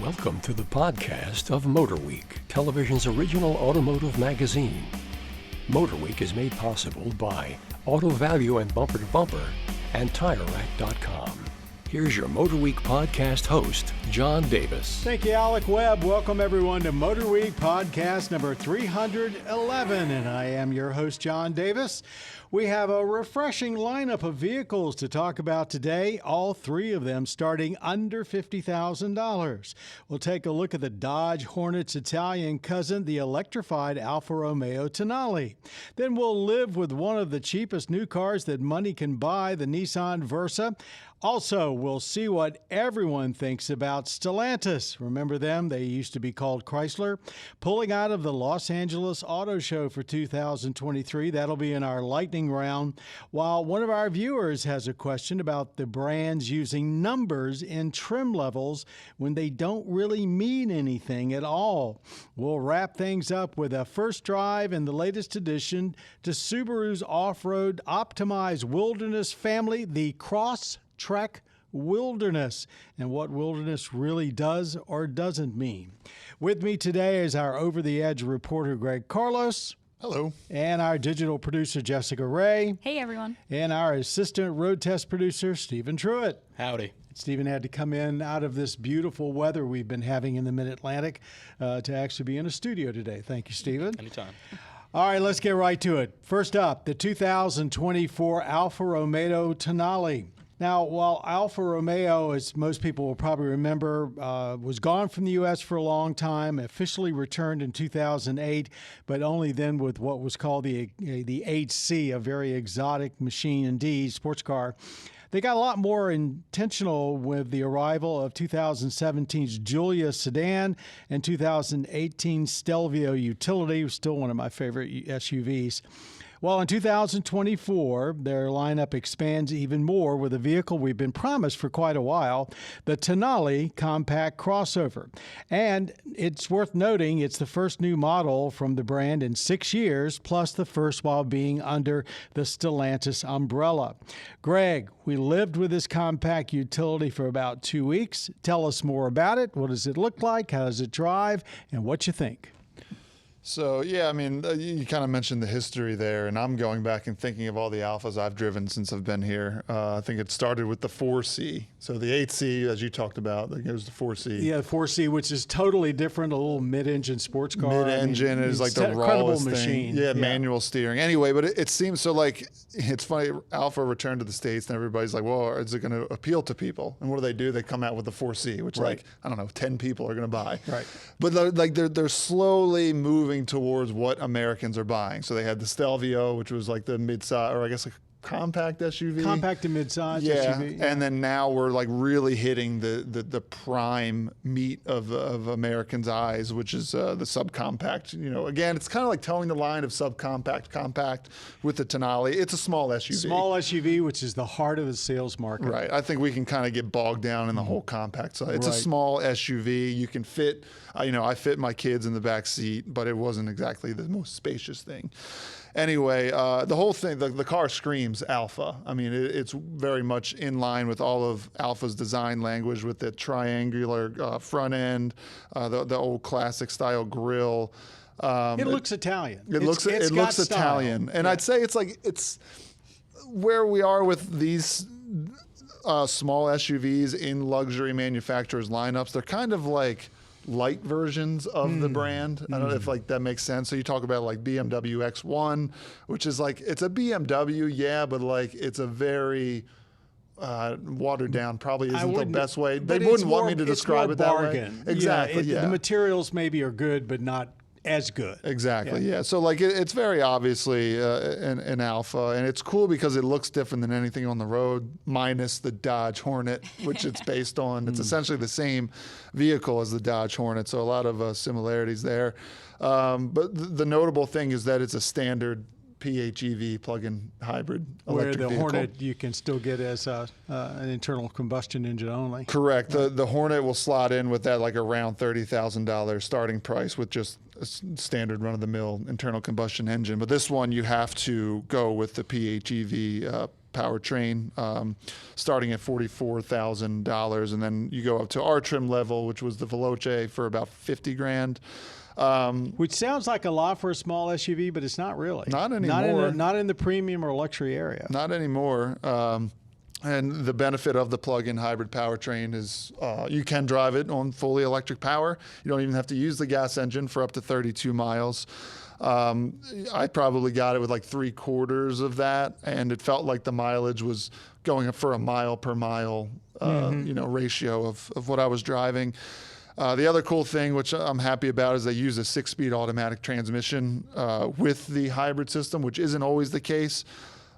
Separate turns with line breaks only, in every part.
Welcome to the podcast of MotorWeek, television's original automotive magazine. MotorWeek is made possible by Auto Value and Bumper to Bumper and TireRack.com. Here's your MotorWeek podcast host, John Davis.
Thank you, Alec Webb. Welcome, everyone, to MotorWeek podcast number 311, and I am your host, John Davis. We have a refreshing lineup of vehicles to talk about today, all three of them starting under $50,000. We'll take a look at the Dodge Hornet's Italian cousin, the electrified Alfa Romeo Tonale. Then we'll live with one of the cheapest new cars that money can buy, the Nissan Versa. Also, we'll see what everyone thinks about Stellantis. Remember them? They used to be called Chrysler. Pulling out of the Los Angeles Auto Show for 2023. That'll be in our lightning round. While one of our viewers has a question about the brands using numbers in trim levels when they don't really mean anything at all. We'll wrap things up with a first drive in the latest addition to Subaru's off-road optimized wilderness family, the Crosstrek Wilderness, and what wilderness really does or doesn't mean. With me today is our over-the-edge reporter, Greg Carlos.
Hello.
And our digital producer, Jessica Ray.
Hey, everyone.
And our assistant road test producer, Stephen Truitt.
Howdy.
Stephen had to come in out of this beautiful weather we've been having in the Mid-Atlantic to actually be in a studio today. Thank you, Stephen.
Anytime.
All right, let's get right to it. First up, the 2024 Alfa Romeo Tonale. Now, while Alfa Romeo, as most people will probably remember, was gone from the U.S. for a long time, officially returned in 2008, but only then with what was called the 8C, a very exotic machine indeed, sports car. They got a lot more intentional with the arrival of 2017's Giulia sedan and 2018 Stelvio utility, still one of my favorite SUVs. Well, in 2024, their lineup expands even more with a vehicle we've been promised for quite a while, the Tonale compact crossover. And it's worth noting it's the first new model from the brand in 6 years, plus the first while being under the Stellantis umbrella. Greg, we lived with this compact utility for about 2 weeks. Tell us more about it. What does it look like? How does it drive? And what you think?
So, yeah, I mean, you kind of mentioned the history there, and I'm going back and thinking of all the Alphas I've driven since I've been here. I think it started with the 4C. So the 8C, as you talked about, it goes to 4C.
Yeah, 4C, which is totally different, a little mid-engine sports car.
Mid-engine is like the rawest
machine.
thing. Yeah, manual steering. Anyway, but it seems so like, it's funny, Alpha returned to the States, and everybody's like, well, is it going to appeal to people? And what do? They come out with the 4C, which
right.
like, I don't know, 10 people are going to buy.
Right.
But like they're slowly moving towards what Americans are buying. So they had the Stelvio, which was like the mid-size, or I guess a compact SUV.
Compact to mid-size SUV.
Yeah, and then now we're like really hitting the prime meat of Americans' eyes, which is the subcompact. You know, again, it's kind of like towing the line of subcompact, compact with the Tonale. It's a small SUV.
Small SUV, which is the heart of the sales market.
Right. I think we can kind of get bogged down in the whole compact side. It's
right.
a small SUV. You can fit, I fit my kids in the back seat, but it wasn't exactly the most spacious thing. Anyway, the whole thing, the car screams Alfa. I mean, it's very much in line with all of Alfa's design language with the triangular front end, the old classic style grille.
It looks Italian.
It looks Italian. And
yeah.
I'd say it's where we are with these small SUVs in luxury manufacturers lineups. They're kind of like light versions of the brand. I don't know if like that makes sense. So you talk about like BMW X1, which is like, it's a BMW, yeah, but like it's a very watered down, probably isn't the best way. They wouldn't want me to describe it that way. Exactly, yeah.
The materials maybe are good, but not as good.
Exactly, yeah. So like it's very obviously an Alfa, and it's cool because it looks different than anything on the road, minus the Dodge Hornet, which it's based on. It's essentially the same vehicle as the Dodge Hornet, so a lot of similarities there. But the notable thing is that it's a standard PHEV plug-in hybrid electric
vehicle. Where the Hornet you can still get as an internal combustion engine only.
Correct. The Hornet will slot in with that like around $30,000 starting price with just a standard run-of-the-mill internal combustion engine. But this one you have to go with the PHEV powertrain, starting at $44,000, and then you go up to our trim level, which was the Veloce, for about $50,000.
Which sounds like a lot for a small SUV, but it's not really.
Not anymore.
Not in the premium or luxury area.
Not anymore. And the benefit of the plug-in hybrid powertrain is you can drive it on fully electric power. You don't even have to use the gas engine for up to 32 miles. I probably got it with like 3/4 of that, and it felt like the mileage was going up for a mile per mile, ratio of what I was driving. The other cool thing, which I'm happy about, is they use a 6-speed automatic transmission with the hybrid system, which isn't always the case.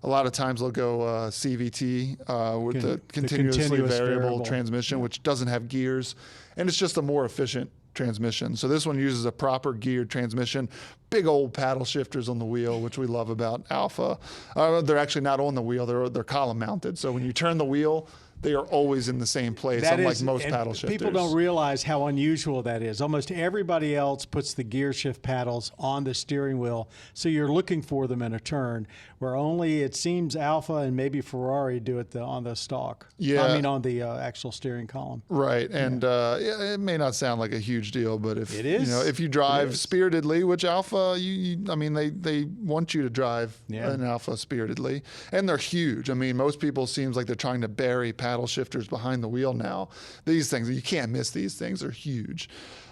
A lot of times they'll go CVT with the continuously variable transmission, which doesn't have gears, and it's just a more efficient transmission. So this one uses a proper geared transmission, big old paddle shifters on the wheel, which we love about Alfa. They're actually not on the wheel; they're column mounted. So when you turn the wheel, they are always in the same place, unlike most paddle shifters.
People don't realize how unusual that is. Almost everybody else puts the gear shift paddles on the steering wheel, so you're looking for them in a turn, where only, it seems, Alfa and maybe Ferrari do it on the stalk.
Yeah.
I mean, on the actual steering column.
Right, and it may not sound like a huge deal, but if
it is,
if you drive spiritedly, which Alfa, they want you to drive an Alfa spiritedly, and they're huge. I mean, most people seems like they're trying to bury paddle shifters behind the wheel now. These things, you can't miss these things. They're huge.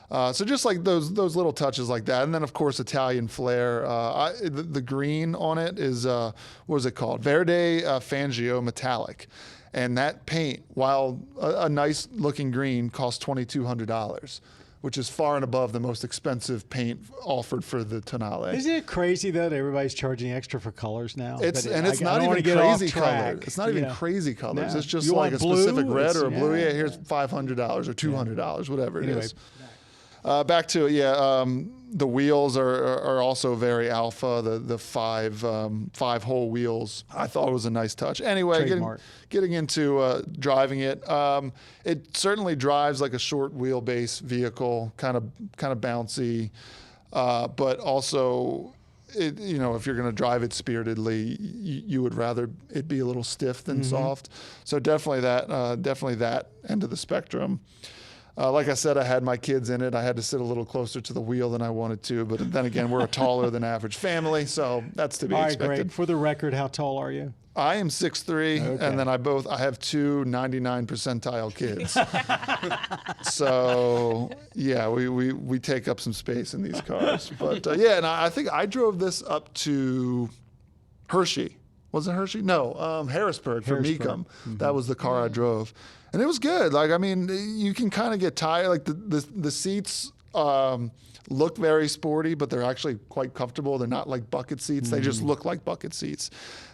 So just like those little touches like that. And then, of course, Italian flair. The green on it is, what is it called? Verde Fangio Metallic. And that paint, while a nice looking green, costs $2,200. Which is far and above the most expensive paint offered for the Tonale.
Isn't it crazy that everybody's charging extra for colors now?
It's not even crazy color. It's not even crazy colors.
No.
It's just
You
like a
want
specific
blue?
red or a blue.
Yeah.
Here's $500 or $200, whatever it
Anyway.
is. Back to it, the wheels are also very Alfa. The five hole wheels, I thought it was a nice touch. Anyway, getting into driving it, it certainly drives like a short wheelbase vehicle, kind of bouncy, but also, if you're going to drive it spiritedly, you would rather it be a little stiff than soft. So definitely that end of the spectrum. Like I said, I had my kids in it. I had to sit a little closer to the wheel than I wanted to, but then again, we're a taller than average family, so that's to be expected.
All right, great. For the record, how tall are you?
I am 6'3", and then I have two 99 percentile kids. So yeah, we take up some space in these cars. But and I think I drove this up to Hershey. Was it Hershey? No, Harrisburg for Mecum. That was the car I drove. And it was good. Like, I mean, you can kind of get tired. Like the seats look very sporty, but they're actually quite comfortable. They're not like bucket seats. They just look like bucket seats.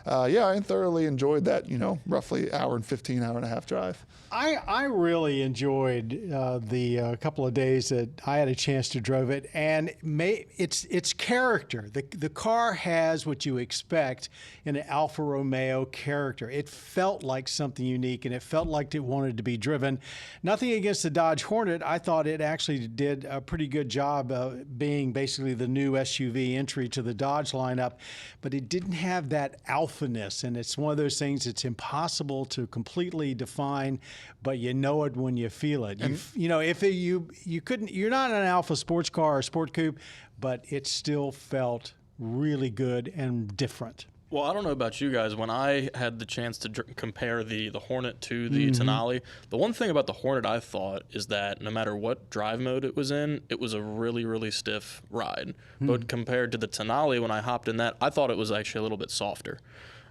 I thoroughly enjoyed that, roughly hour and 15, hour and a half drive.
I really enjoyed the couple of days that I had a chance to drive it, and its character. The car has what you expect in an Alfa Romeo character. It felt like something unique, and it felt like it wanted to be driven. Nothing against the Dodge Hornet. I thought it actually did a pretty good job being basically the new SUV entry to the Dodge lineup, but it didn't have that alphaness, and it's one of those things that's impossible to completely define, but you know it when you feel it. You're not an Alfa sports car or sport coupe, but it still felt really good and different.
Well, I don't know about you guys. When I had the chance to compare the Hornet to the Tonale, the one thing about the Hornet I thought is that no matter what drive mode it was in, it was a really, really stiff ride. But compared to the Tonale, when I hopped in that, I thought it was actually a little bit softer.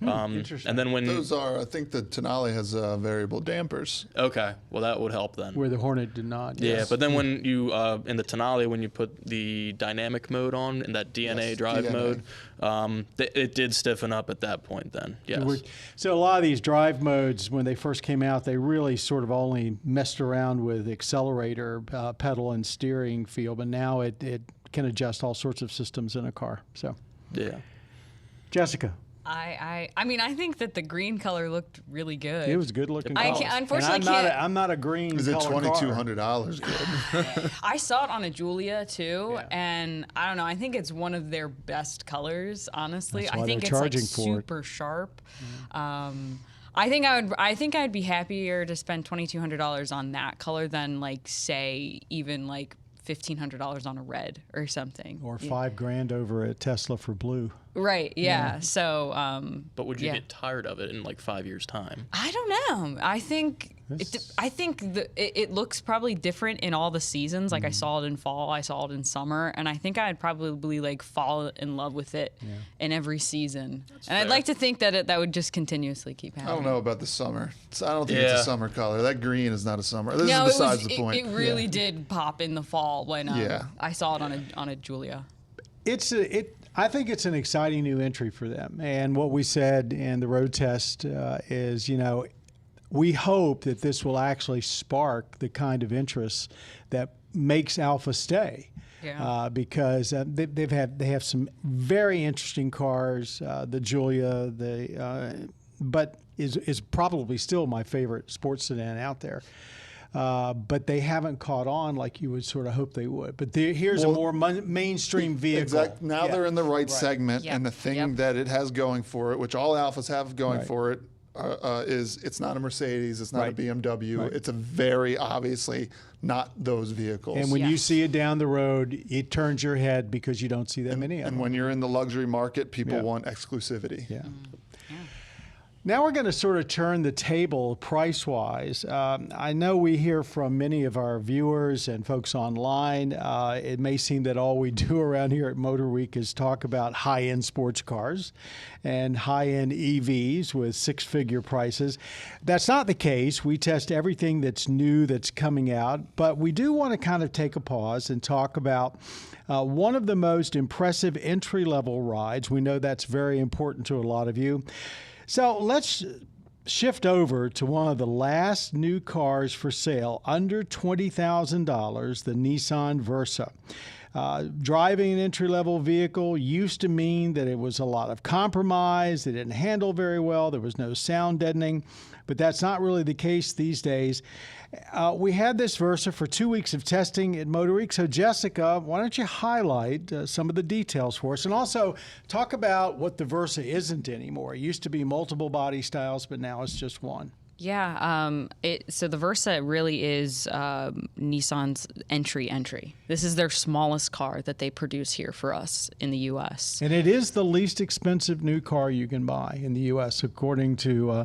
Interesting.
And then
I think the Tonale has variable dampers.
Okay, well that would help then.
Where the Hornet did not.
Yeah,
Yes.
but then when you in the Tonale, when you put the dynamic mode on in that DNA drive mode, it did stiffen up at that point. Then yes.
So a lot of these drive modes, when they first came out, they really sort of only messed around with accelerator, pedal, and steering feel. But now it can adjust all sorts of systems in a car. So
Yeah.
Jessica.
I mean, I think that the green color looked really good.
It was a good looking
I
car.
unfortunately
And
can't.
I'm not a green
Is it
color car.
$2,200 good?
I saw it on a Julia too,
Yeah.
and I don't know. I think it's one of their best colors. Honestly,
That's why
I think
they're
it's
charging
like
for it.
super sharp. I think I'd be happier to spend $2,200 on that color than like say even like $1,500 on a red or something.
Or $5,000 over at Tesla for blue.
Right. Yeah. So.
But would you
yeah.
get tired of it in like 5 years' time?
I don't know. I think it looks probably different in all the seasons. Like I saw it in fall, I saw it in summer, and I think I'd probably like fall in love with it in every season. And I'd
fair.
like to think that that would just continuously keep
I
happening.
don't know about the summer. I don't think it's
Yeah.
a summer color. That green is not a summer. This
No,
is besides the point.
It really did pop in the fall when
Yeah.
I saw it on a Julia.
I think it's an exciting new entry for them. And what we said in the road test is, we hope that this will actually spark the kind of interest that makes Alfa stay.
Yeah.
Because they have some very interesting cars. The Julia, but is probably still my favorite sports sedan out there. But they haven't caught on like you would sort of hope they would. But here's a more mainstream vehicle.
Exactly. Now they're in the right segment,
Yep.
and the thing
Yep.
that it has going for it, which all Alphas have going
Right.
for it, is it's not a Mercedes, it's not a
Right.
BMW.
Right.
It's a very obviously not those vehicles.
And when you
Yes.
see it down the road, it turns your head because you don't see that many of
and
them.
when you're in the luxury market, people
Yeah.
want exclusivity.
Yeah. Now we're going to sort of turn the table price-wise. I know we hear from many of our viewers and folks online. It may seem that all we do around here at MotorWeek is talk about high-end sports cars and high-end EVs with six-figure prices. That's not the case. We test everything that's new that's coming out, but we do want to kind of take a pause and talk about one of the most impressive entry-level rides. We know that's very important to a lot of you. So let's shift over to one of the last new cars for sale, under $20,000, the Nissan Versa. Driving an entry-level vehicle used to mean that it was a lot of compromise. They didn't handle very well. There was no sound deadening, but that's not really the case these days. We had this Versa for 2 weeks of testing at MotorWeek. So, Jessica, why don't you highlight some of the details for us, and also talk about what the Versa isn't anymore. It used to be multiple body styles, but now it's just one.
Yeah, so the Versa really is Nissan's entry. This is their smallest car that they produce here for us in the U.S.
And it is the least expensive new car you can buy in the U.S., according to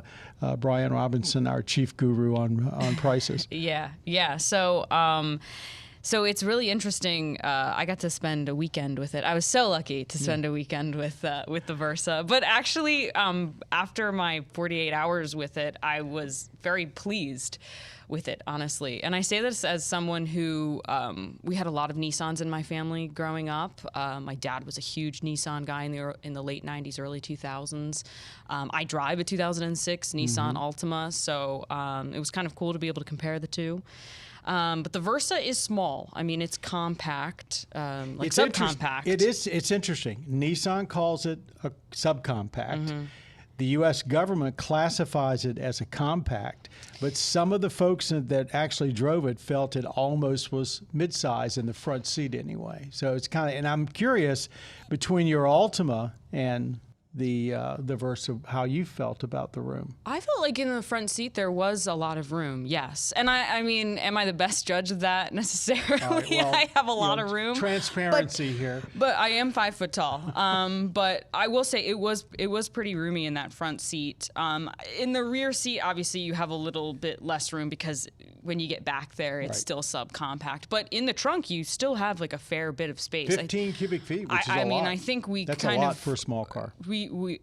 Brian Robinson, our chief guru on prices.
Yeah. So it's really interesting. I got to spend a weekend with it. I was so lucky to spend a weekend with the Versa. But actually, after my 48 hours with it, I was very pleased with it, honestly. And I say this as someone who, we had a lot of Nissans in my family growing up. My dad was a huge Nissan guy in the late 90s, early 2000s. I drive a 2006 Nissan Altima, so it was kind of cool to be able to compare the two. But the Versa is small. I mean, it's compact, like subcompact.
It's interesting. Nissan calls it a subcompact. The U.S. government classifies it as a compact, but some of the folks that actually drove it felt it almost was midsize in the front seat anyway. So it's kind of, and I'm curious, between your Altima and the Versa, how you felt about the room.
I felt like in the front seat there was a lot of room, yes. And I mean, am I the best judge of that necessarily?
Well,
I have a lot of room.
Transparency here.
But I am 5 foot tall. But I will say it was pretty roomy in that front seat. In the rear seat, obviously you have a little bit less room because when you get back there, it's still subcompact. But in the trunk, you still have like a fair bit of space.
15 cubic feet, which is a lot.
I mean, I think
that's
kind
a lot
of
for a small car.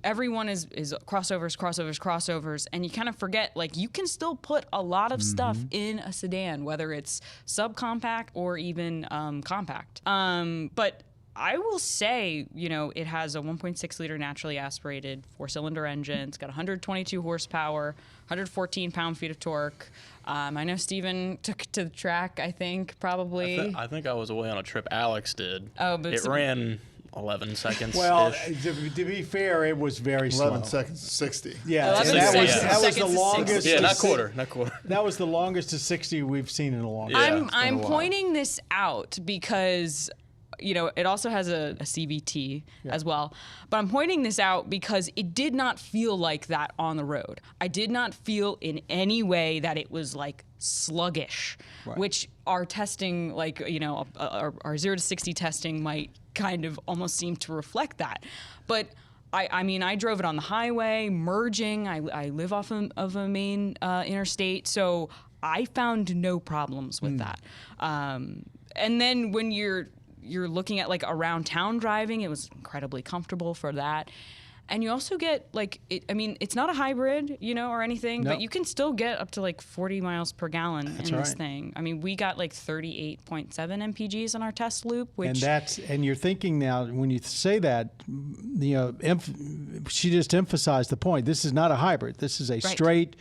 Everyone is crossovers, and you kind of forget like you can still put a lot of stuff in a sedan, whether it's subcompact or even compact. But I will say, it has a 1.6 liter naturally aspirated 4-cylinder engine. It's got 122 horsepower, 114 pound-feet of torque. I know Steven took it to the track, I think, probably.
I think I was away on a trip. Alex did.
Oh, but
it ran 11 seconds.
Well, to be fair, it was very
11
slow.
seconds to 60.
Yeah,
11
and that was
seconds.
that was the
Seconds to
longest.
60.
yeah,
to
not
si-
quarter, not quarter.
That was the longest to 60 we've seen in a long time.
Yeah.
I'm
while.
pointing this out because it also has a CVT as well. But I'm pointing this out because it did not feel like that on the road. I did not feel in any way that it was like sluggish, which our testing, like, our 0 to 60 testing might kind of almost seem to reflect that. But I mean, I drove it on the highway, merging. I live off of a main interstate, so I found no problems with that. And then when you're looking at like around town driving, it was incredibly comfortable for that. And you also get it's not a hybrid, or anything,
No.
but you can still get up to like 40 miles per gallon in this
right.
thing. I mean, we got like 38.7 mpgs in our test loop, which
And you're thinking now when you say that, she just emphasized the point. This is not a hybrid. This is a straight,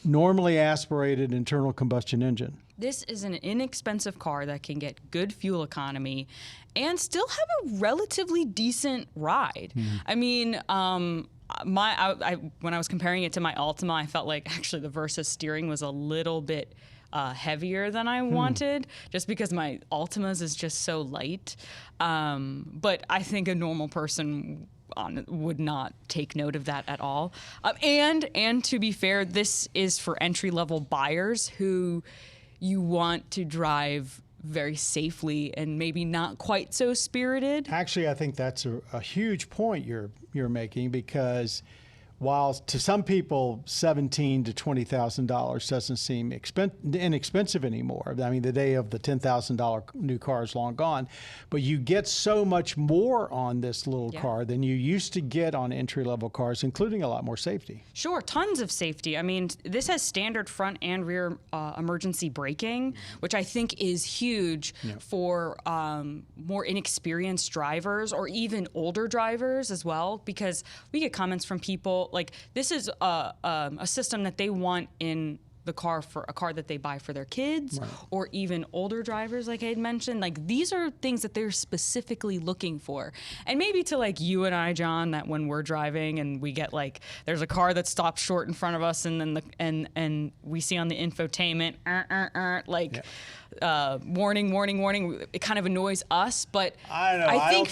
normally aspirated internal combustion engine.
this is an inexpensive car that can get good fuel economy and still have a relatively decent ride. I mean, when I was comparing it to my Altima, I felt like actually the Versa steering was a little bit heavier than I wanted, just because my Altima's is just so light. But I think a normal person would not take note of that at all. And to be fair, this is for entry-level buyers who you want to drive very safely and maybe not quite so spirited.
Actually, I think that's a huge point you're making, because while to some people $17,000 to $20,000 doesn't seem inexpensive anymore. I mean, the day of the $10,000 new car is long gone, but you get so much more on this little car than you used to get on entry-level cars, including a lot more safety.
Sure, tons of safety. I mean, this has standard front and rear emergency braking, which I think is huge for more inexperienced drivers or even older drivers as well, because we get comments from people like, this is a system that they want in the car for a car that they buy for their kids, or even older drivers, like I had mentioned. Like, these are things that they're specifically looking for. And maybe to like you and I, John, that when we're driving and we get like, there's a car that stops short in front of us, and then and we see on the infotainment warning, warning, warning. It kind of annoys us, but
I don't know.
I
don't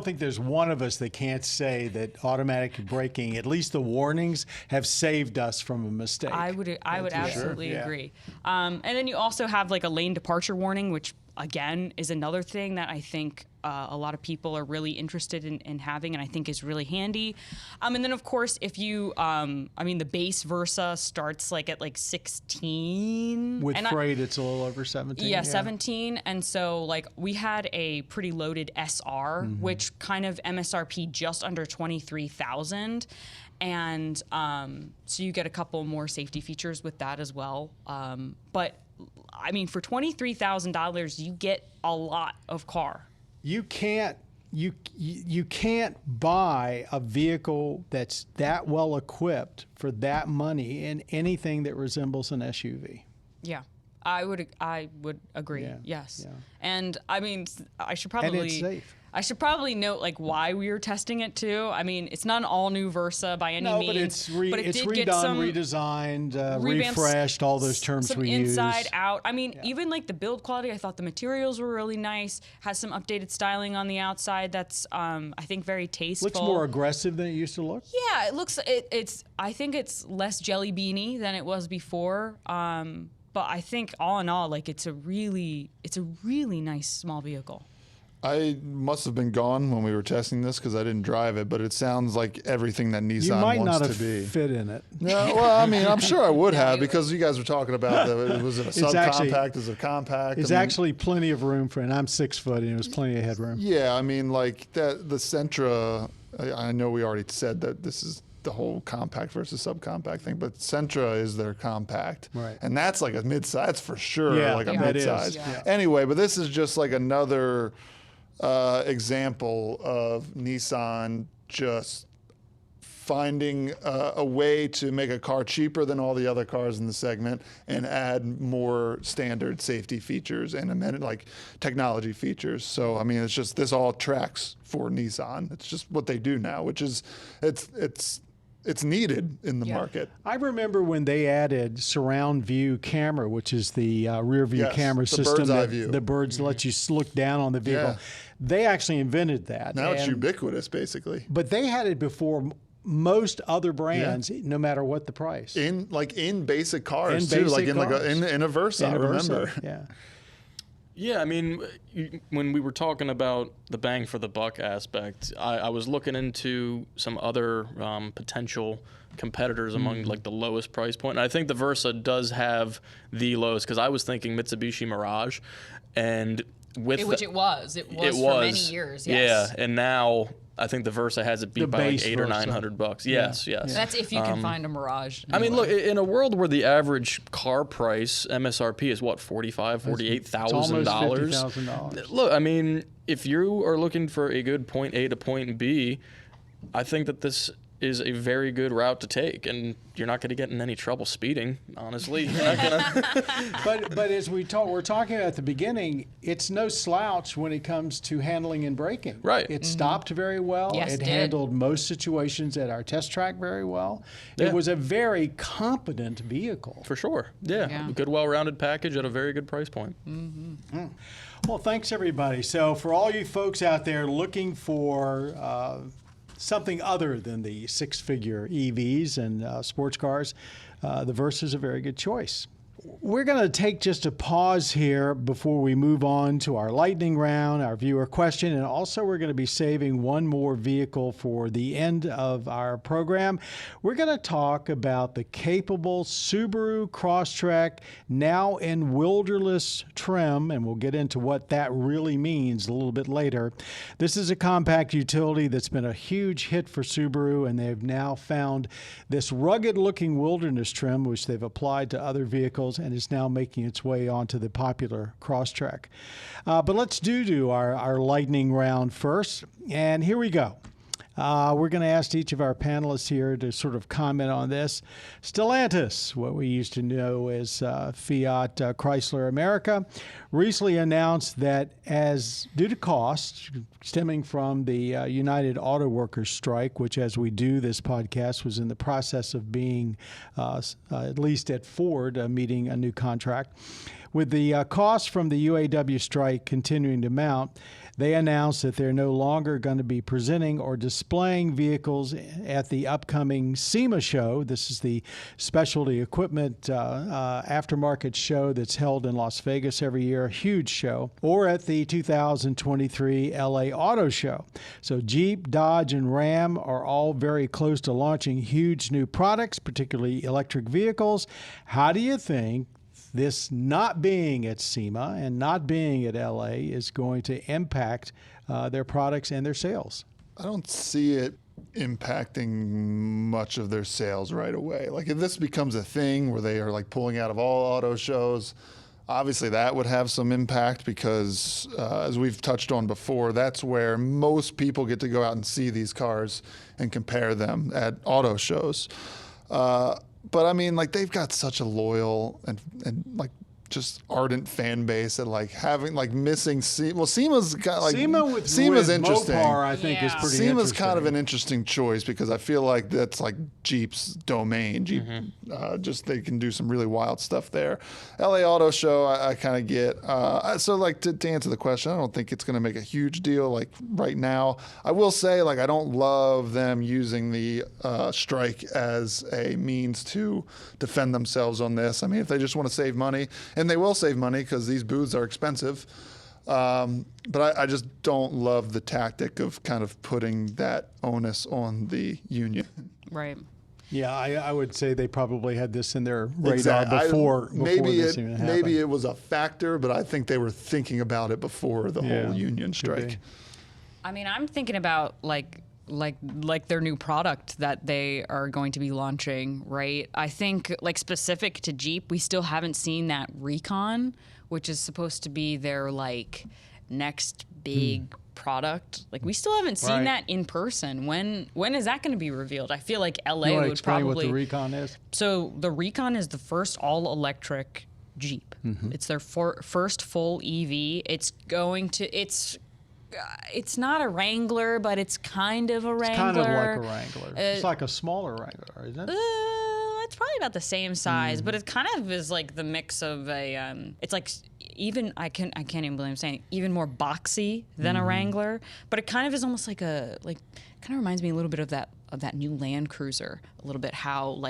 think there's one of us that can't say that automatic braking, at least the warnings, have saved us from a mistake.
I would absolutely agree. And then you also have like a lane departure warning, which again is another thing that I think a lot of people are really interested in having, and I think is really handy. And then of course, if you, the base Versa starts like at like 16.
With freight, it's a little over 17.
Yeah, 17. And so like we had a pretty loaded SR, which kind of MSRP just under 23,000. And so you get a couple more safety features with that as well. But I mean, for $23,000, you get a lot of car.
You can't buy a vehicle that's that well equipped for that money in anything that resembles an SUV.
Yeah, I would agree.
Yeah.
Yes.
Yeah.
And I mean, I should
And
probably
it's safe.
I should probably note like why we were testing it too. I mean, it's not an all new Versa by any means.
But it's
did
redone,
get some
redesigned,
revamps,
refreshed, all those terms
some
we use.
inside out. I mean, even like the build quality, I thought the materials were really nice. Has some updated styling on the outside that's I think very tasteful.
Looks more aggressive than it used to look.
Yeah, it looks. I think it's less jelly beany than it was before. But I think all in all, like it's a really nice small vehicle.
I must have been gone when we were testing this because I didn't drive it, but it sounds like everything that Nissan
You might
wants
not
to
have
be.
fit in it.
No, well, I mean, I'm sure I would have, because you guys were talking about was it a subcompact? Is it a compact?
There's
I mean,
actually plenty of room for it. And I'm 6 foot, and there's plenty of headroom.
yeah, I mean, like the Sentra. I know we already said that this is the whole compact versus subcompact thing, but Sentra is their compact,
Right.
and that's like a midsize. That's for sure,
Yeah,
like a
that is,
midsize.
yeah.
Anyway, but this is just like another example of Nissan just finding a way to make a car cheaper than all the other cars in the segment and add more standard safety features and like technology features. So, I mean, it's just, this all tracks for Nissan. It's just what they do now, which is, it's needed in the market.
I remember when they added surround view camera, which is the rear view camera system.
Bird's eye view.
The birds let you look down on the vehicle.
Yeah.
They actually invented that.
Now it's ubiquitous, basically.
But they had it before most other brands, no matter what the price.
In basic cars too, like in a Versa. I remember.
Yeah.
Yeah, I mean, when we were talking about the bang for the buck aspect, I was looking into some other potential competitors among like the lowest price point. And I think the Versa does have the lowest, because I was thinking Mitsubishi Mirage, and which
it was for many years. Yes.
Yeah, and now I think the Versa has it beat by like $800 or $900. Yes.
That's if you can find a Mirage.
I mean, look, in a world where the average car price MSRP is what, $48,000.
$50,000.
Look, I mean, if you are looking for a good point A to point B, I think that this is a very good route to take, and you're not going to get in any trouble speeding, honestly. You're not gonna
But as we're talking about at the beginning, it's no slouch when it comes to handling and braking.
Right.
It stopped very well.
Yes,
it
it did.
handled most situations at our test track very well.
Yeah.
It was a very competent vehicle.
For sure. Yeah. A good, well-rounded package at a very good price point.
Well, thanks everybody. So for all you folks out there looking for something other than the six-figure EVs and sports cars, the Versa is a very good choice. We're going to take just a pause here before we move on to our lightning round, our viewer question, and also we're going to be saving one more vehicle for the end of our program. We're going to talk about the capable Subaru Crosstrek, now in wilderness trim, and we'll get into what that really means a little bit later. This is a compact utility that's been a huge hit for Subaru, and they've now found this rugged-looking wilderness trim, which they've applied to other vehicles, and is now making its way onto the popular Crosstrek. But let's do our lightning round first, and here we go. We're going to ask each of our panelists here to sort of comment on this. Stellantis, what we used to know as Fiat Chrysler America, recently announced that due to costs stemming from the United Auto Workers strike, which as we do this podcast was in the process of being, at least at Ford, meeting a new contract. With the costs from the UAW strike continuing to mount, they announced that they're no longer going to be presenting or displaying vehicles at the upcoming SEMA show. This is the specialty equipment aftermarket show that's held in Las Vegas every year, a huge show, or at the 2023 LA Auto Show. So Jeep, Dodge, and Ram are all very close to launching huge new products, particularly electric vehicles. How do you think this not being at SEMA and not being at LA is going to impact their products and their sales?
I don't see it impacting much of their sales right away. Like if this becomes a thing where they are like pulling out of all auto shows, obviously that would have some impact because as we've touched on before, that's where most people get to go out and see these cars and compare them at auto shows. But I mean, like they've got such a loyal and like just ardent fan base that like having like missing SEMA's got like SEMA's interesting.
Mopar, I think is pretty
SEMA's
interesting.
kind of an interesting choice because I feel like that's like Jeep's domain. Jeep just they can do some really wild stuff there. LA Auto Show I kind of get. So like to answer the question, I don't think it's going to make a huge deal like right now. I will say like I don't love them using the strike as a means to defend themselves on this. I mean, if they just want to save money. And they will save money because these booths are expensive. But I just don't love the tactic of kind of putting that onus on the union.
Right.
Yeah, I would say they probably had this in their radar before this even happened.
Maybe it was a factor, but I think they were thinking about it before the whole union strike.
I mean, I'm thinking about like their new product that they are going to be launching, right? I think like specific to Jeep, we still haven't seen that Recon, which is supposed to be their like next big product. Like, we still haven't seen
Right.
that in person. When is that going to be revealed? I feel like LA
You want to
would
explain
probably.
what the Recon is?
So the Recon is the first all-electric Jeep. It's their first full EV. It's not a Wrangler, but it's kind of a Wrangler.
It's kind of like a Wrangler. It's like a smaller Wrangler, isn't it?
It's probably about the same size, but it kind of is like the mix of a. It's like even I can't even believe I'm saying even more boxy than a Wrangler, but it kind of is almost like kind of reminds me a little bit of that new Land Cruiser, a little bit how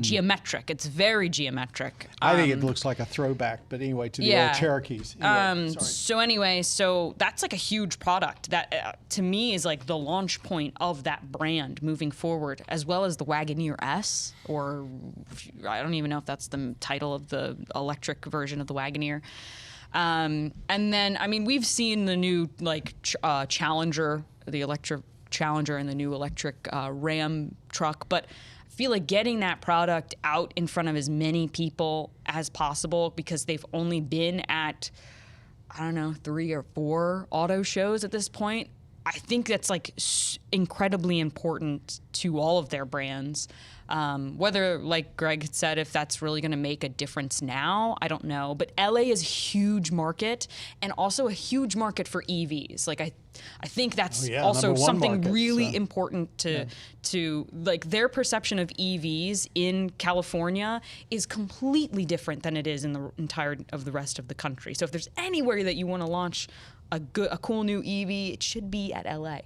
geometric. It's very geometric.
I think it looks like a throwback, but anyway, to the old Cherokees. Anyway, sorry.
So that's like a huge product that to me is like the launch point of that brand moving forward, as well as the Wagoneer S, or I don't even know if that's the title of the electric version of the Wagoneer. And then, I mean, we've seen the new Challenger, the electric Challenger, and the new electric Ram truck, but I feel like getting that product out in front of as many people as possible, because they've only been at, I don't know, 3 or 4 auto shows at this point. I think that's like incredibly important to all of their brands. Whether, like Greg said, if that's really going to make a difference now, I don't know. But LA is a huge market, and also a huge market for EVs. Like I think that's also
number one
something
market,
really
so.
important to like their perception of EVs in California is completely different than it is in the entire of the rest of the country. So if there's anywhere that you want to launch a cool new EV, it should be at LA.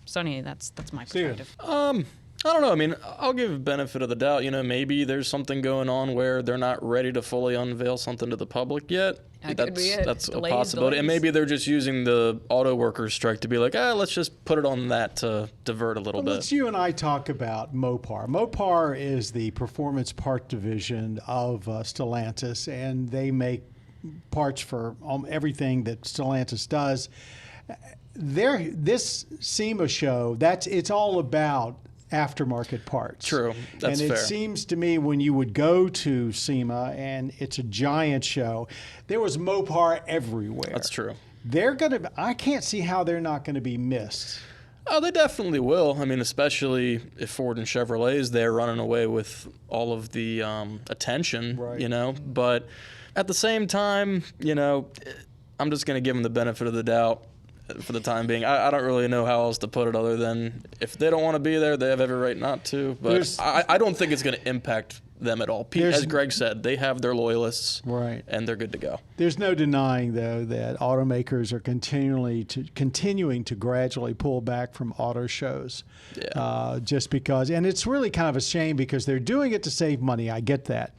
So anyway, that's my perspective.
I don't know. I mean, I'll give benefit of the doubt. You know, maybe there's something going on where they're not ready to fully unveil something to the public yet.
Could be it.
That's
Delays,
a possibility. And
delays.
maybe they're just using the auto workers strike to be like, let's just put it on that to divert a little bit.
Let's you and I talk about Mopar. Mopar is the performance part division of Stellantis, and they make parts for everything that Stellantis does. This SEMA show, it's all about aftermarket parts.
True, that's
and it
fair.
seems to me when you would go to SEMA, and it's a giant show, there was Mopar everywhere.
That's true.
I can't see how they're not going to be missed.
Oh, they definitely will. I mean, especially if Ford and Chevrolet is there running away with all of the attention,
Right.
you know. But at the same time, you know, I'm just going to give them the benefit of the doubt for the time being. I don't really know how else to put it other than if they don't want to be there, they have every right not to. But I don't think it's going to impact them at all. As Greg said, they have their loyalists,
Right.
and they're good to go.
There's no denying, though, that automakers are continuing to gradually pull back from auto shows.
Yeah.
Just because, and it's really kind of a shame because they're doing it to save money. I get that.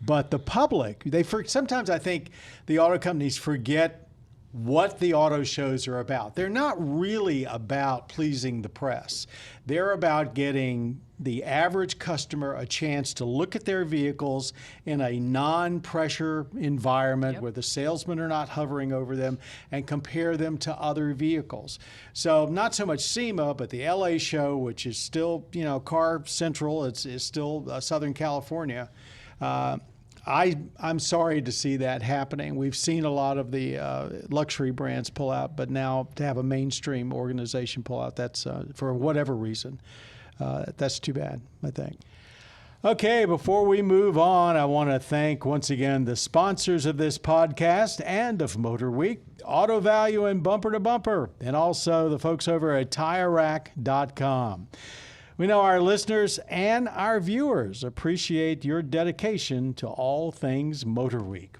But the public, sometimes I think the auto companies forget what the auto shows are about. They're not really about pleasing the press. They're about getting the average customer a chance to look at their vehicles in a non-pressure environment where the salesmen are not hovering over them, and compare them to other vehicles. So not so much SEMA, but the LA show, which is still, Car Central, it's still Southern California. I'm sorry to see that happening. We've seen a lot of the luxury brands pull out, but now to have a mainstream organization pull out, that's for whatever reason, that's too bad, I think. Okay, before we move on, I want to thank once again the sponsors of this podcast and of MotorWeek, Auto Value and Bumper to Bumper, and also the folks over at TireRack.com. We know our listeners and our viewers appreciate your dedication to all things MotorWeek.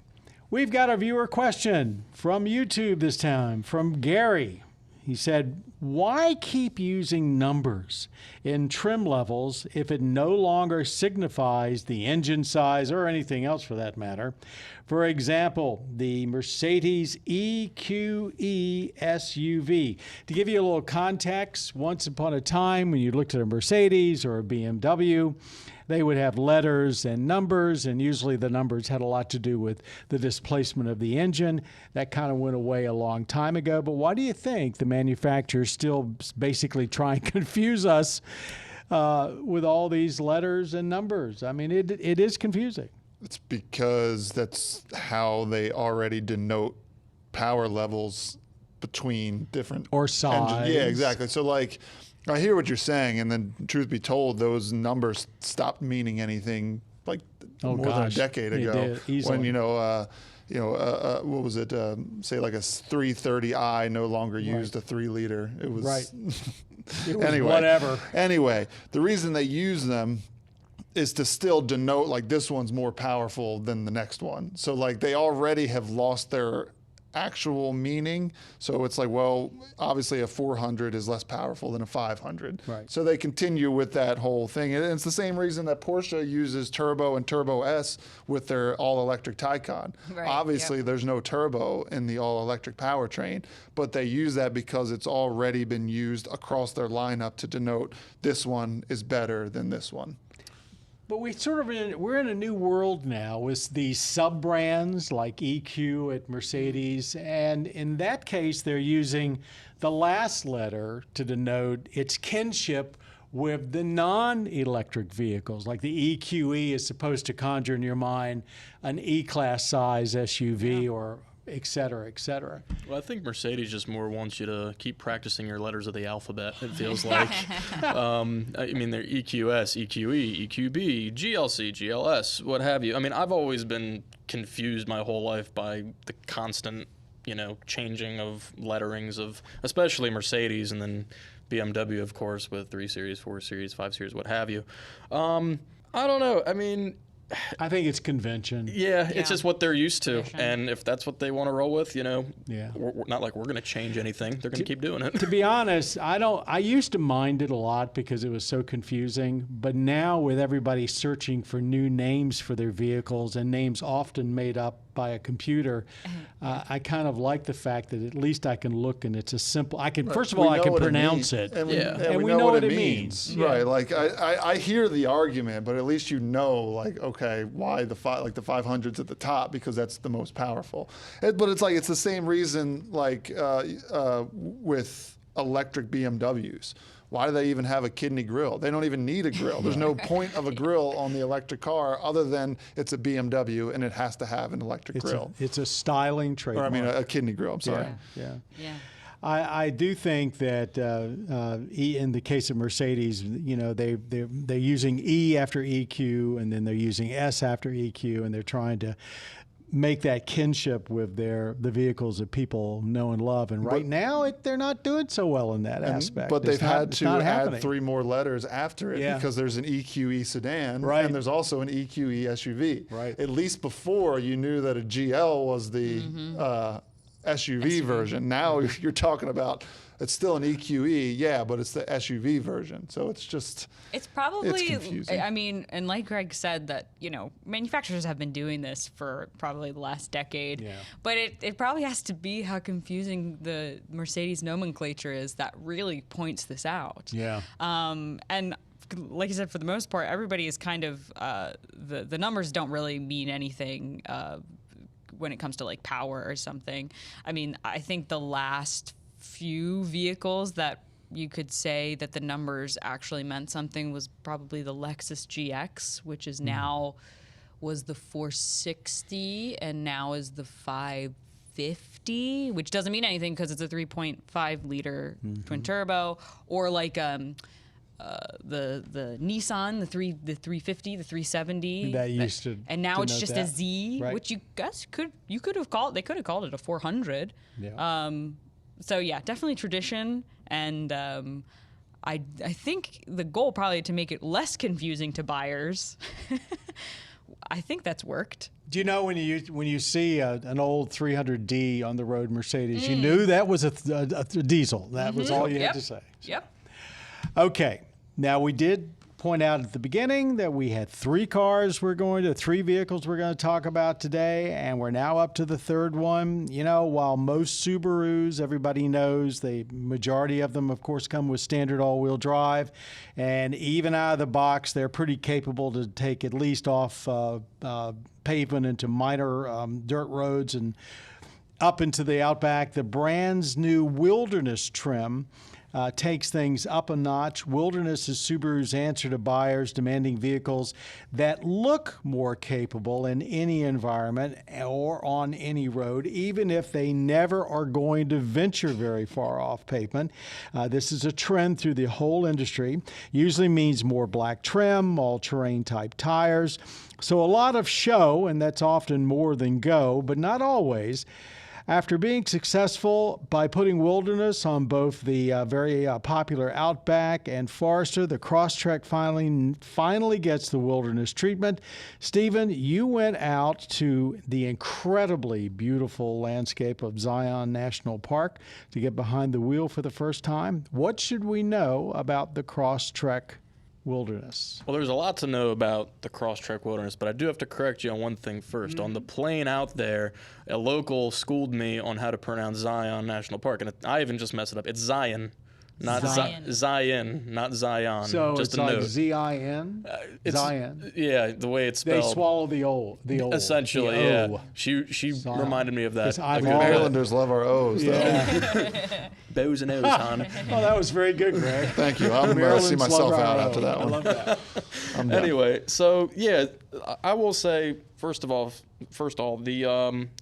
We've got a viewer question from YouTube this time, from Gary. He said, why keep using numbers in trim levels if it no longer signifies the engine size or anything else for that matter? For example, the Mercedes EQE SUV. To give you a little context, once upon a time when you looked at a Mercedes or a BMW, they would have letters and numbers, and usually the numbers had a lot to do with the displacement of the engine. That kind of went away a long time ago. But why do you think the manufacturers still basically try and confuse us with all these letters and numbers? I mean, it is confusing.
It's because that's how they already denote power levels between different
Or size.
engines. Yeah, exactly. So like, I hear what you're saying, and then truth be told, those numbers stopped meaning anything like more than a decade
They
ago.
did, easily.
When what was it? Say like a 330i no longer used a 3-liter. It was
Right. It was
anyway.
whatever.
Anyway, the reason they use them is to still denote like this one's more powerful than the next one. So like they already have lost their actual meaning. So it's like, well, obviously a 400 is less powerful than a 500.
Right.
So they continue with that whole thing. And it's the same reason that Porsche uses turbo and turbo S with their all-electric Taycan.
Right,
Obviously,
yep.
there's no turbo in the all-electric powertrain, but they use that because it's already been used across their lineup to denote this one is better than this one.
But we're in a new world now with these sub-brands like EQ at Mercedes, and in that case, they're using the last letter to denote its kinship with the non-electric vehicles. Like the EQE is supposed to conjure in your mind an E-class size SUV or et cetera, et cetera.
Well, I think Mercedes just more wants you to keep practicing your letters of the alphabet, it feels like. I mean, they're EQS, EQE, EQB, GLC, GLS, what have you. I mean, I've always been confused my whole life by the constant, changing of letterings of, especially Mercedes, and then BMW, of course, with 3 Series, 4 Series, 5 Series, what have you. I don't know. I mean,
I think it's convention.
yeah, it's
Yeah.
just what they're used to.
Tradition.
And if that's what they want to roll with,
Yeah.
we're not like we're going to change anything. They're going to keep doing it.
To be honest, I used to mind it a lot because it was so confusing. But now with everybody searching for new names for their vehicles and names often made up by a computer, I kind of like the fact that at least I can look and it's a simple. First of all,
We
I
know
can
what
pronounce
means,
it.
and we,
Yeah.
and we know what it means.
Yeah.
Right? Like I hear the argument, but at least like, okay, why the 500's at the top, because that's the most powerful. But it's like it's the same reason like with electric BMWs. Why do they even have a kidney grill? They don't even need a grill. There's no point of a grill on the electric car other than it's a BMW and it has to have an electric grill.
It's a styling
Or
trademark.
I mean, a kidney grill. I'm sorry.
Yeah.
Yeah.
I do think that in the case of Mercedes, they're using E after EQ, and then they're using S after EQ, and they're trying to make that kinship with the vehicles that people know and love. And right now, they're not doing so well in that aspect.
But they've had
it's
to
not
add
happening.
3 more letters after it
Yeah.
because there's an EQE sedan
Right.
and there's also an EQE SUV.
Right.
At least before you knew that a GL was the SUV version. Now you're talking about it's still an EQE, yeah, but it's the SUV version. So it's just
It's probably,
confusing.
I mean, and like Greg said, that, manufacturers have been doing this for probably the last decade.
Yeah.
But it probably has to be how confusing the Mercedes nomenclature is that really points this out.
Yeah.
And like you said, for the most part, everybody is kind of, the numbers don't really mean anything when it comes to like power or something. I mean, I think the last few vehicles that you could say that the numbers actually meant something was probably the Lexus GX, which is now was the 460 and now is the 550, which doesn't mean anything because it's a 3.5 liter twin turbo, or like the Nissan, the 350, the 370.
That used to
and now it's
denote
just
that.
a Z,
Right.
which you guys could have called. They could have called it a 400.
Yeah.
So yeah, definitely tradition, and I think the goal probably to make it less confusing to buyers. I think that's worked.
Do you know when you see an old 300D on the road Mercedes, you knew that was a diesel. That was all you had to say.
Yep.
Okay. Now, we did point out at the beginning that we had 3 vehicles we're going to talk about today, and we're now up to the 3rd one. While most Subarus, everybody knows, the majority of them, of course, come with standard all-wheel drive, and even out of the box, they're pretty capable to take at least off pavement into minor dirt roads and up into the outback. The brand's new Wilderness trim takes things up a notch. Wilderness is Subaru's answer to buyers demanding vehicles that look more capable in any environment or on any road, even if they never are going to venture very far off pavement. This is a trend through the whole industry. Usually means more black trim, all-terrain type tires. So a lot of show, and that's often more than go, but not always. After being successful by putting Wilderness on both the very popular Outback and Forester, the Crosstrek finally gets the Wilderness treatment. Stephen, you went out to the incredibly beautiful landscape of Zion National Park to get behind the wheel for the first time. What should we know about the Crosstrek Wilderness?
Well, there's a lot to know about the Crosstrek Wilderness, but I do have to correct you on one thing first. On the plane out there, a local schooled me on how to pronounce Zion National Park, and I even just messed it up. It's Zion, not Zion, not Zion.
So
just
it's
a
like
note.
Z-I-N? Zion.
Yeah, the way it's spelled.
They swallow the O.
Essentially,
the O.
yeah. She reminded me of that.
Because I've
Marylanders love our O's.
Bows and O's, hon.
Oh, that was very good, Greg.
Thank you. I'm going to
Maryland's
see myself
love our
out
O.
after that
I
one.
love that.
Anyway, so yeah, I will say first of all, the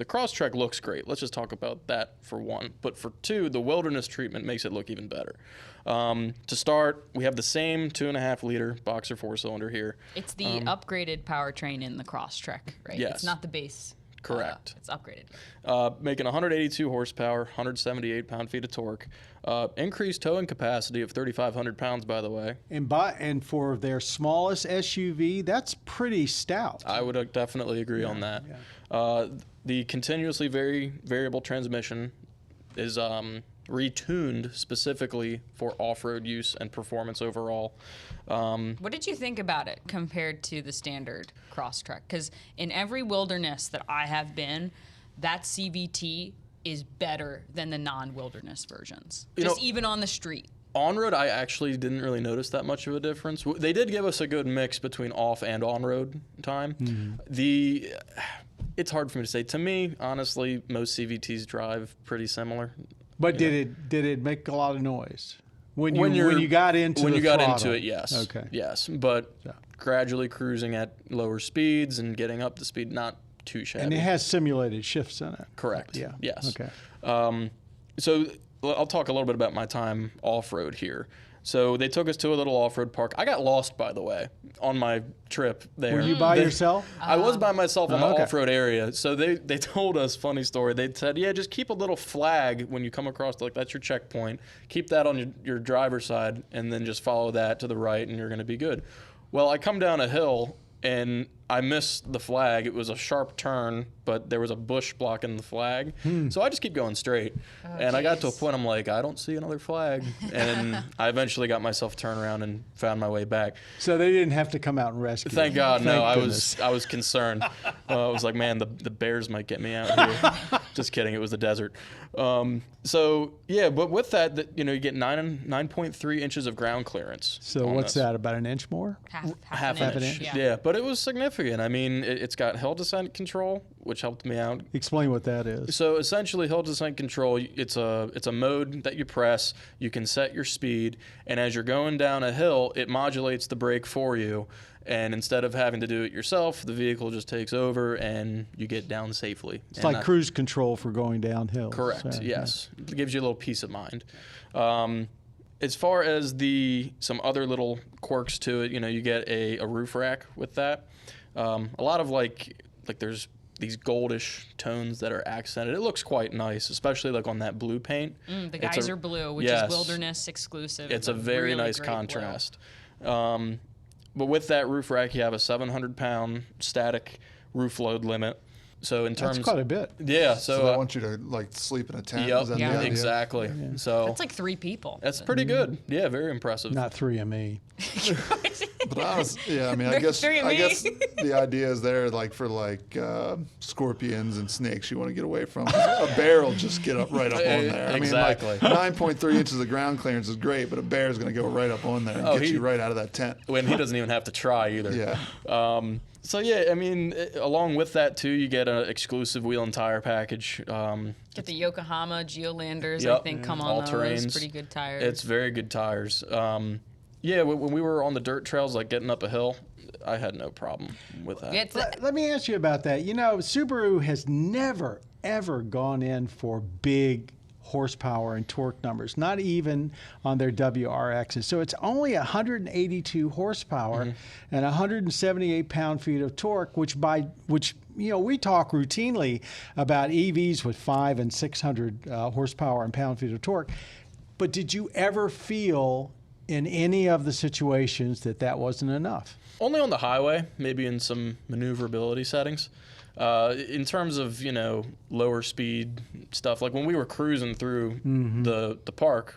Crosstrek looks great. Let's just talk about that for one. But for two, the Wilderness treatment makes it look even better. To start, we have the same 2.5 liter boxer 4-cylinder here.
It's the upgraded powertrain in the Crosstrek, right?
Yes.
It's not the base.
Correct.
It's upgraded.
Making 182 horsepower, 178 pound-feet of torque. Increased towing capacity of 3,500 pounds, by the way.
And for their smallest SUV, that's pretty stout.
I would definitely agree on that.
Yeah.
The continuously variable transmission is retuned specifically for off-road use and performance overall.
What did you think about it compared to the standard Crosstrek? Because in every Wilderness that I have been, that CVT is better than the non-Wilderness versions. Even on the street.
On-road, I actually didn't really notice that much of a difference. They did give us a good mix between off and on-road time. Mm-hmm. It's hard for me to say. To me, honestly, most CVTs drive pretty similar.
But did it make a lot of noise? When you got into
it, yes.
Okay.
Yes, but gradually cruising at lower speeds and getting up to speed, not too shabby.
And it has simulated shifts in it.
Correct.
Yeah.
Yes.
Okay.
So I'll talk a little bit about my time off-road here. So they took us to a little off-road park. I got lost, by the way, on my trip there.
Were you by yourself?
I was by myself in the
okay.
off-road area. So they told us, funny story, they said, yeah, just keep a little flag when you come across, like that's your checkpoint. Keep that on your driver's side and then just follow that to the right and you're going to be good. Well, I come down a hill and I missed the flag. It was a sharp turn, but there was a bush blocking the flag. So I just keep going straight. And I got to a point, I'm like, I don't see another flag. And I eventually got myself turned around and found my way back.
So they didn't have to come out and rescue
Thank
you.
God, no.
Goodness.
I was concerned. I was like, man, the bears might get me out here. Just kidding. It was the desert. So yeah, but with that, you get 9.3 inches of ground clearance.
So what's that? About an inch more?
Half
an
an
inch.
inch.
Yeah, but it was significant. I mean, it's got hill descent control, which helped me out.
Explain what that is.
So essentially, hill descent control, it's a mode that you press. You can set your speed, and as you're going down a hill, it modulates the brake for you. And instead of having to do it yourself, the vehicle just takes over and you get down safely.
It's like cruise control for going downhill.
Correct,
so,
yes. Yeah. It gives you a little peace of mind. As far as some other little quirks to it, you get a roof rack with that. A lot of like there's these goldish tones that are accented. It looks quite nice, especially like on that blue paint.
The geyser blue, which is Wilderness exclusive.
It's a very
really
nice contrast. But with that roof rack, you have a 700-pound static roof load limit. So in terms,
that's quite a bit.
Yeah.
So they want you to like sleep in a tent.
Yep.
Is that the
Yeah.
idea?
Exactly. Yeah. So
that's like 3 people.
That's pretty good. Yeah, very impressive.
Not 3 of me.
But honestly, yeah, I mean, I guess the idea is there, like for scorpions and snakes, you want to get away from. A bear will just get up right up on there.
Exactly.
I mean, like 9.3 inches of ground clearance is great, but a bear is going to go right up on there and get you right out of that tent.
When he doesn't even have to try either.
Yeah.
So yeah, I mean, along with that too, you get an exclusive wheel and tire package.
Get the Yokohama Geolanders,
Yep.
I think, come
All
on
terrains.
those. Pretty good tires.
It's very good tires. Yeah, when we were on the dirt trails, like getting up a hill, I had no problem with that.
Let me ask you about that. You know, Subaru has never, ever gone in for big horsepower and torque numbers, not even on their WRXs. So it's only 182 horsepower and 178 pound-feet of torque, which you know, we talk routinely about EVs with 500 and 600 horsepower and pound-feet of torque. But did you ever feel in any of the situations that wasn't enough?
Only on the highway, maybe in some maneuverability settings. In terms of, you know, lower speed stuff, like when we were cruising through the park,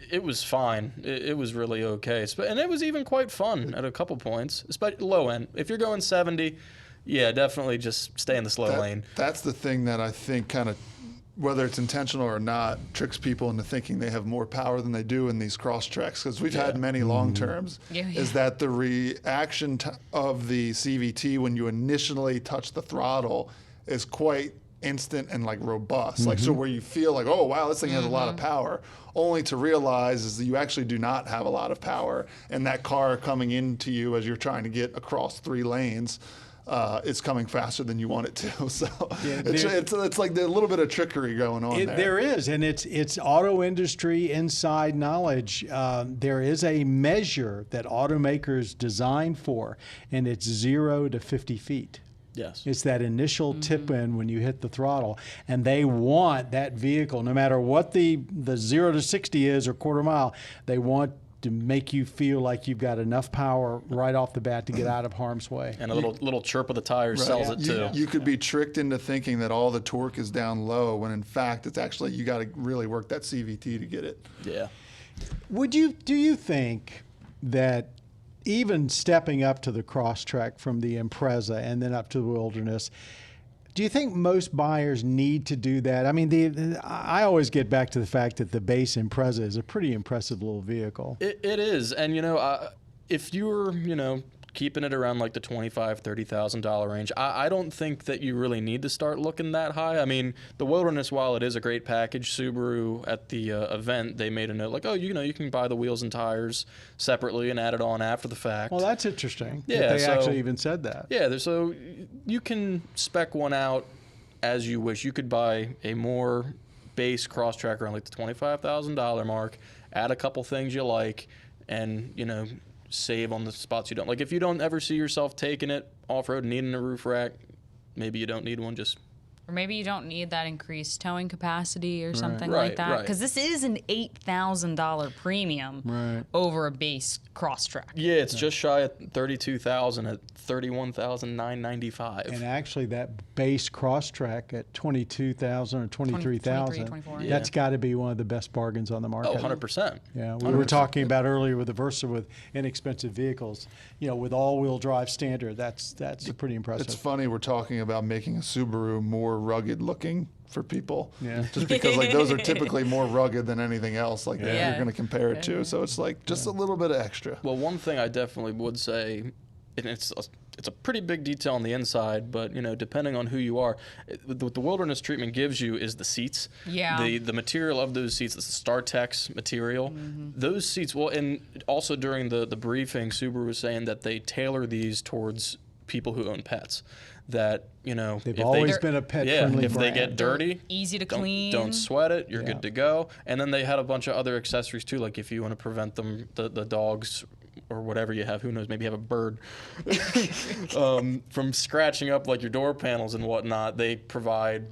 it was fine. It was really okay. And it was even quite fun at a couple points, especially low end. If you're going 70, yeah, definitely just stay in the slow lane.
That's the thing that I think kind of, whether it's intentional or not, tricks people into thinking they have more power than they do in these Crosstreks. Because we've had many long terms. Is that the reaction of the CVT when you initially touch the throttle is quite instant and like robust. Like, so where you feel like, oh wow, this thing has a lot of power, only to realize is that you actually do not have a lot of power, and that car coming into you as you're trying to get across 3 lanes. It's coming faster than you want it to. So it's like a little bit of trickery going on there.
There is, and it's auto industry inside knowledge. There is a measure that automakers design for, and it's 0 to 50 feet.
Yes.
It's that initial tip in when you hit the throttle, and they want that vehicle, no matter what the 0 to 60 is or quarter mile, they want to make you feel like you've got enough power right off the bat to get out of harm's way.
And a little chirp of the tires sells it too.
You could be tricked into thinking that all the torque is down low, when in fact it's actually, you got to really work that CVT to get it.
Yeah.
Do you think that even stepping up to the Crosstrek from the Impreza and then up to the Wilderness, do you think most buyers need to do that? I mean, I always get back to the fact that the base Impreza is a pretty impressive little vehicle.
It is, and you know, if you're, you know, keeping it around like the $25,000, $30,000 range, I don't think that you really need to start looking that high. I mean, the Wilderness, while it is a great package, Subaru at the event, they made a note like, oh, you know, you can buy the wheels and tires separately and add it on after the fact.
Well, that's interesting.
Yeah,
that they actually even said that.
Yeah, so you can spec one out as you wish. You could buy a more base Crosstrek around like the $25,000 mark, add a couple things you like, and, you know, save on the spots you don't like. If you don't ever see yourself taking it off-road, needing a roof rack, maybe you don't need one.
Or maybe you don't need that increased towing capacity or something like that. Because this is an $8,000 premium over a base Crosstrek.
Yeah, it's just shy of $32,000 at $31,995.
And actually, that base Crosstrek at $22,000 or $23,000, that's got to be one of the best bargains on the market.
Oh, 100%.
Yeah, we were talking about earlier with the Versa with inexpensive vehicles. You know, with all-wheel drive standard, that's pretty impressive.
It's funny we're talking about making a Subaru more rugged looking for people.
Yeah.
Just because like those are typically more rugged than anything else like that you're going to compare it to. So it's like just a little bit of extra.
Well, one thing I definitely would say, and it's a pretty big detail on the inside, but you know, depending on who you are, what the Wilderness treatment gives you is the seats.
Yeah.
The material of those seats, the StarTex material. Those seats, well, and also during the briefing, Subaru was saying that they tailor these towards people who own pets. That, you know,
they've always been a pet-friendly
if
brand.
They get dirty,
easy to clean.
Don't sweat it. You're good to go. And then they had a bunch of other accessories too, like if you want to prevent them, the dogs or whatever you have, who knows, maybe you have a bird, from scratching up like your door panels and whatnot. They provide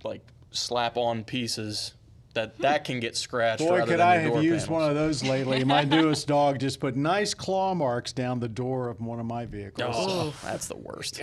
like slap-on pieces that can get scratched.
Boy,
rather
could
than
I
your
have
door
used
panels.
one of those lately. My newest dog just put nice claw marks down the door of one of my vehicles.
Oh, that's the worst.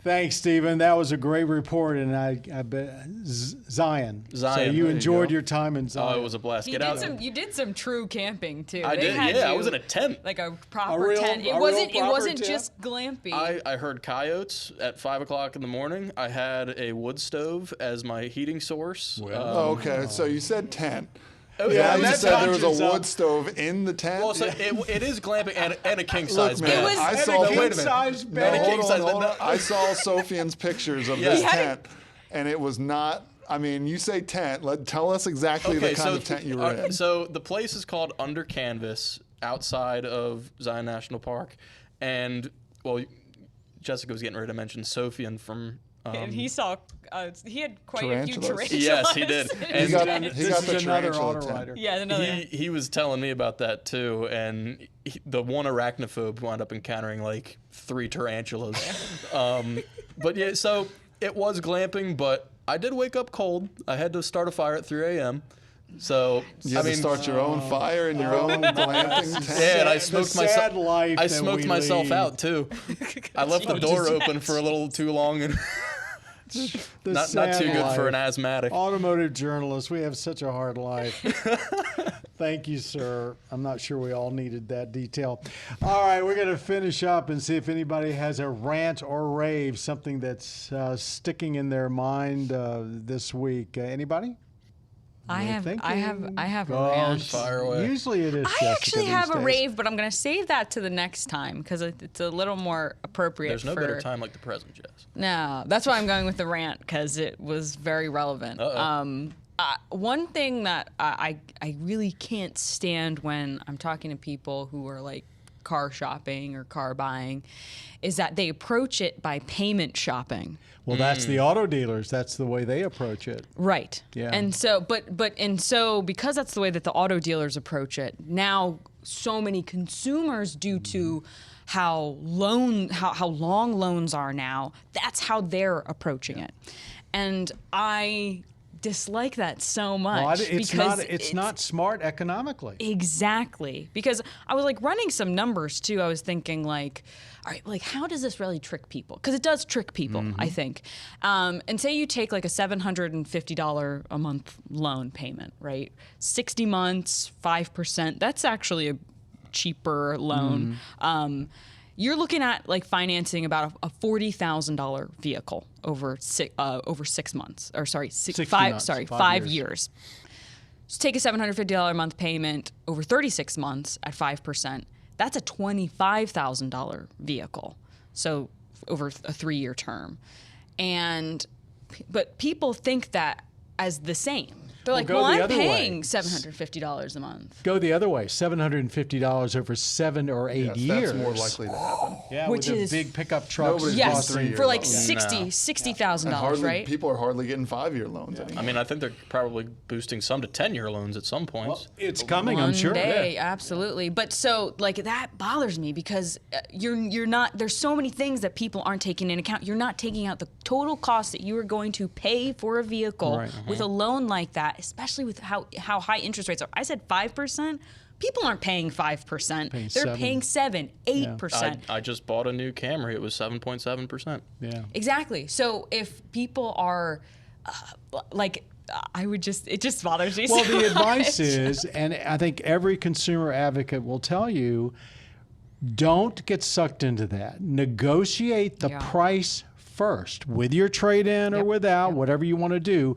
Thanks, Stephen. That was a great report, and I bet Zion. So
Zion,
you
there you
enjoyed
go.
your time in Zion.
Oh, it was a blast. Get out there.
You did some true camping too.
I
They
did.
had
Yeah, I
you
was in a tent.
like a proper
real-
tent.
a
It
real
wasn't. It
proper
wasn't
tent?
just glampy.
I heard coyotes at 5 o'clock in the morning. I had a wood stove as my heating source.
Okay, so you said tent.
Yeah,
you
that
said there was
conjures
a
up-
wood stove in the tent.
Well, so it is glamping and a king size
man,
bed.
was-
I
and
saw.
a
Wait a minute.
king-size
No,
bed.
And a
hold
king-size
on, hold
bed.
on. I saw Sophian's pictures of
Yes.
this
You had
tent, and it was not. I mean, you say tent. Tell us exactly the kind of tent you were in.
So the place is called Under Canvas outside of Zion National Park, and well, Jessica was getting ready to mention Sophian from.
and he saw. He had quite a few
Tarantulas?
tarantulas.
Yes, he did.
He
And
got,
This
he got
is
the
another
tarantula
auto
tent.
rider.
Yeah, another.
he was telling me about that too, and the one arachnophobe wound up encountering like 3 tarantulas. But yeah, so it was glamping, but I did wake up cold. I had to start a fire at 3 a.m. So
You had to start your own fire in your own glamping tent.
yeah, and I
The
smoked
sad
myself.
life
I
that
smoked
we
myself
lead.
out too. I left the door open for a little too long, and
The
not
sad
too good for
life.
an asthmatic.
Automotive journalists, we have such a hard life. Thank you, sir. I'm not sure we all needed that detail. All right, we're going to finish up and see if anybody has a rant or rave, something that's sticking in their mind this week. Anybody?
I have a
Oh,
rant.
Fire away.
Usually it is.
I
Jessica
actually
these
have a
days.
rave, but I'm going to save that to the next time because it's a little more appropriate.
There's no
for,
better time like the present, Jess.
No, that's why I'm going with the rant because it was very relevant. One thing that I really can't stand when I'm talking to people who are like car shopping or car buying is that they approach it by payment shopping.
Well, that's the auto dealers. That's the way they approach it.
Right.
Yeah.
And so, because that's the way that the auto dealers approach it, now so many consumers, due to how long loans are now, that's how they're approaching it. And I dislike that so much
Well,
because
it's not smart economically.
Exactly. Because I was like running some numbers too. I was thinking like, all right, like how does this really trick people? Because it does trick people, I think. And say you take like a $750 a month loan payment, right? 60 months, 5%. That's actually a cheaper loan. You're looking at like financing about a $40,000 vehicle over 6 months, or sorry,
60
5
months,
sorry,
5
5
years.
years. Just take a $750 a month payment over 36 months at 5%. That's a $25,000 vehicle. So over a 3-year term. But people think that as the same. They're like,
go
well,
the
I'm
other way.
paying $750 a month.
Go the other way, $750 over 7 or 8
Yes,
years.
that's more likely to happen.
Yeah,
Which
with
is-
the big pickup trucks.
Nobody's
Yes,
bought 3-year
for like
loans.
$60,000, right?
People are hardly getting 5-year loans anymore.
I mean, I think they're probably boosting some to 10-year loans at some points.
It's coming,
One
I'm sure.
day, absolutely. But so like that bothers me because you're not. There's so many things that people aren't taking into account. You're not taking out the total cost that you are going to pay for a vehicle
Right.
with a loan like that, especially with how high interest rates are. I said 5%. People aren't paying 5%.
Paying
They're
7.
paying 7, 8%.
I just bought a new Camry. It was 7.7%.
Yeah.
Exactly. So if people are I would just, it just bothers me
Well,
so
the advice
much.
is, and I think every consumer advocate will tell you, don't get sucked into that. Negotiate the
Yeah.
price first with your trade-in or
Yep.
without, whatever you want to do.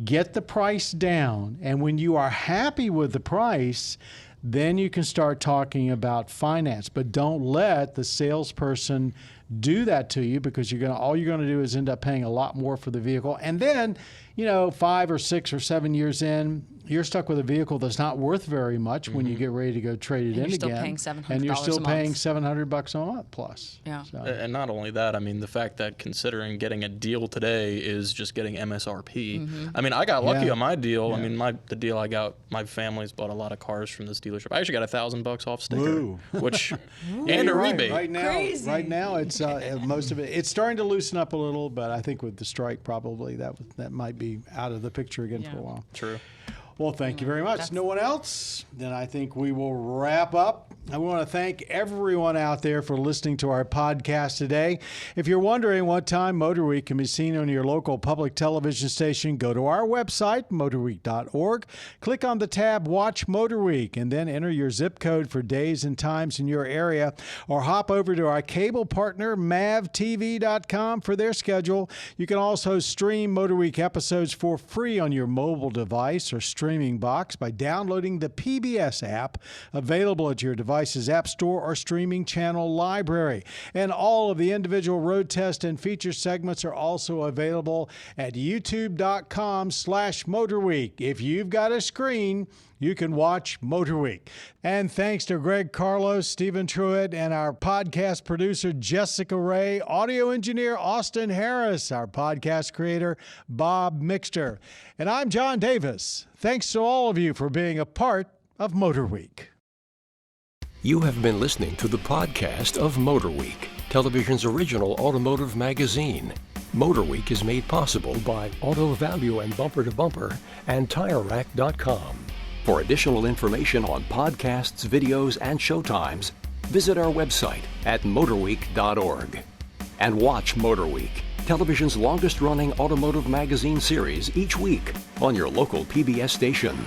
Get the price down. And when you are happy with the price, then you can start talking about finance. But don't let the salesperson do that to you, because all you're going to do is end up paying a lot more for the vehicle. And then, 5 or 6 or 7 years in, you're stuck with a vehicle that's not worth very much when you get ready to go trade it
And
in
you're still
again.
paying $700
and you're still
a
paying
month.
$700 a month plus.
Yeah.
So,
And not only that, I mean, the fact that considering getting a deal today is just getting MSRP. I mean, I got lucky
Yeah.
on my deal. I
Yeah.
mean, the deal I got, my family's bought a lot of cars from this dealership. I actually got $1,000 off sticker,
Woo.
which and a
You're right.
rebate.
Right now, it's most of it. It's starting to loosen up a little, but I think with the strike, probably that might be out of the picture again for a while.
True.
Well, thank you very much. No one else? Then I think we will wrap up. I want to thank everyone out there for listening to our podcast today. If you're wondering what time MotorWeek can be seen on your local public television station, go to our website, motorweek.org. Click on the tab Watch MotorWeek and then enter your zip code for days and times in your area, or hop over to our cable partner, mavtv.com, for their schedule. You can also stream MotorWeek episodes for free on your mobile device or streaming box by downloading the PBS app, available at your device's app store or streaming channel library. And all of the individual road test and feature segments are also available at youtube.com/MotorWeek. If you've got a screen, you can watch MotorWeek. And thanks to Greg Carlos, Stephen Truitt, and our podcast producer, Jessica Ray, audio engineer, Austin Harris, our podcast creator, Bob Mixter. And I'm John Davis. Thanks to all of you for being a part of MotorWeek.
You have been listening to the podcast of MotorWeek, television's original automotive magazine. MotorWeek is made possible by Auto Value and Bumper to Bumper and TireRack.com. For additional information on podcasts, videos, and showtimes, visit our website at motorweek.org. And watch MotorWeek, television's longest-running automotive magazine series, each week on your local PBS station.